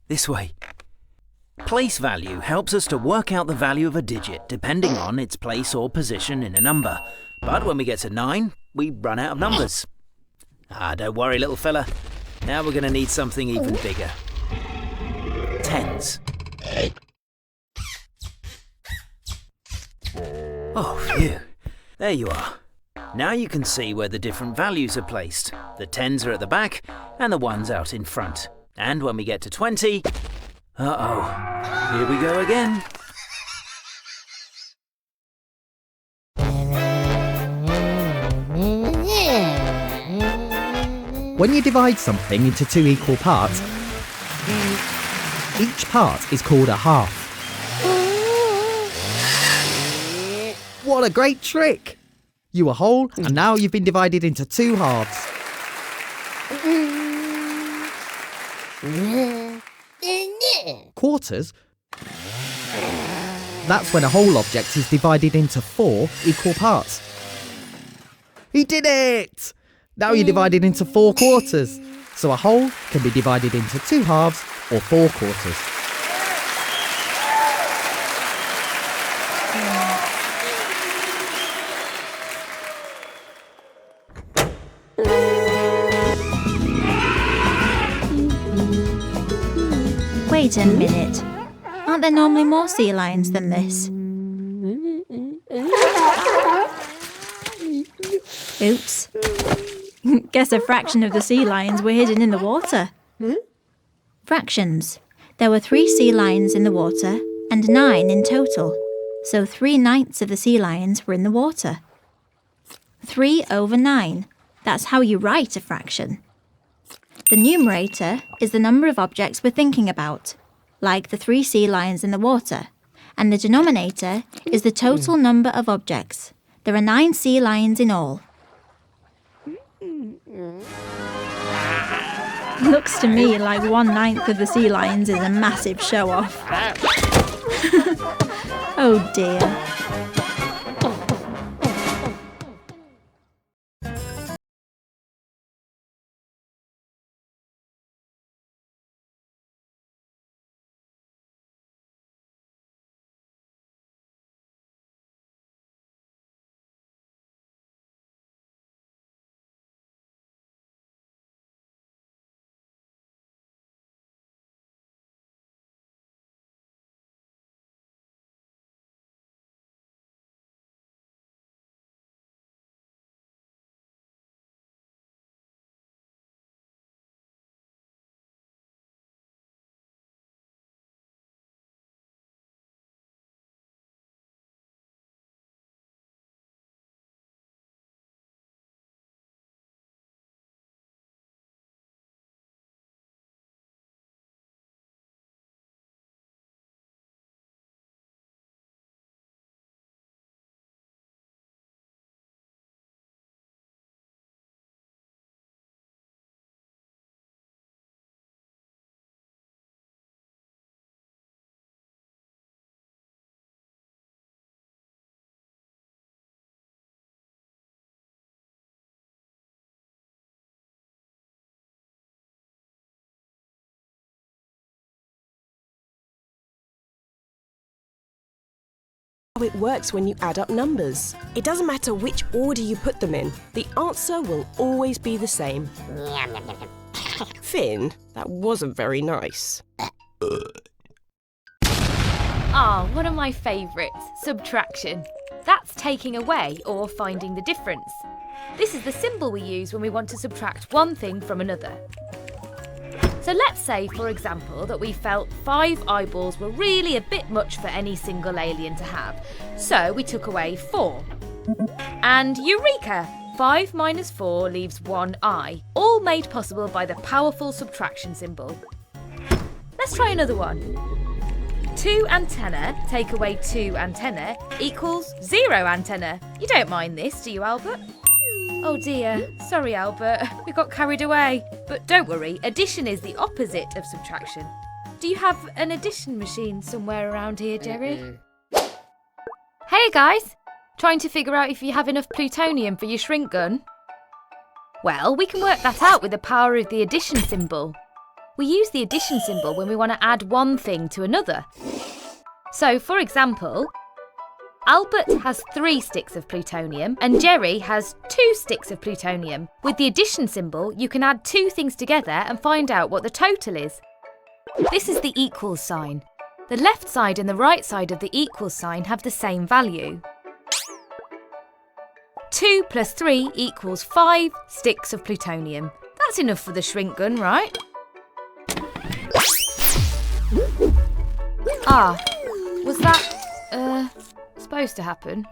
This way. Place value helps us to work out the value of a digit depending on its place or position in a number. But when we get to 9, we run out of numbers. Don't worry, little fella. Now we're going to need something even bigger. Tens. Oh, phew. There you are. Now you can see where the different values are placed. The tens are at the back and the ones out in front. And when we get to 20... Uh-oh. Here we go again. When you divide something into 2 equal parts, each part is called a half. What a great trick! You were whole, and now you've been divided into 2 halves. Quarters? That's when a whole object is divided into 4 equal parts. He did it! Now you're divided into 4 quarters. So a whole can be divided into 2 halves or 4 quarters. Wait a minute. Aren't there normally more sea lions than this? Oops. Guess a fraction of the sea lions were hidden in the water. Fractions. There were 3 sea lions in the water and 9 in total. So 3/9 of the sea lions were in the water. 3/9. That's how you write a fraction. The numerator is the number of objects we're thinking about, like the 3 sea lions in the water. And the denominator is the total number of objects. There are 9 sea lions in all. Looks to me like 1/9 of the sea lions is a massive show-off. Oh dear. How it works when you add up numbers. It doesn't matter which order you put them in, the answer will always be the same. Finn, that wasn't very nice. One of my favourites, subtraction. That's taking away or finding the difference. This is the symbol we use when we want to subtract one thing from another. So let's say, for example, that we felt 5 eyeballs were really a bit much for any single alien to have. So we took away 4. And eureka! 5 minus 4 leaves 1 eye, all made possible by the powerful subtraction symbol. Let's try another one. 2 antennae take away 2 antennae equals 0 antennae. You don't mind this, do you, Albert? Oh dear, sorry Albert, we got carried away. But don't worry, addition is the opposite of subtraction. Do you have an addition machine somewhere around here, Jerry? Hey guys, trying to figure out if you have enough plutonium for your shrink gun? Well, we can work that out with the power of the addition symbol. We use the addition symbol when we want to add one thing to another. So, for example, Albert has 3 sticks of plutonium and Jerry has 2 sticks of plutonium. With the addition symbol, you can add 2 things together and find out what the total is. This is the equals sign. The left side and the right side of the equals sign have the same value. 2 plus 3 equals 5 sticks of plutonium. That's enough for the shrink gun, right? Was that, supposed to happen?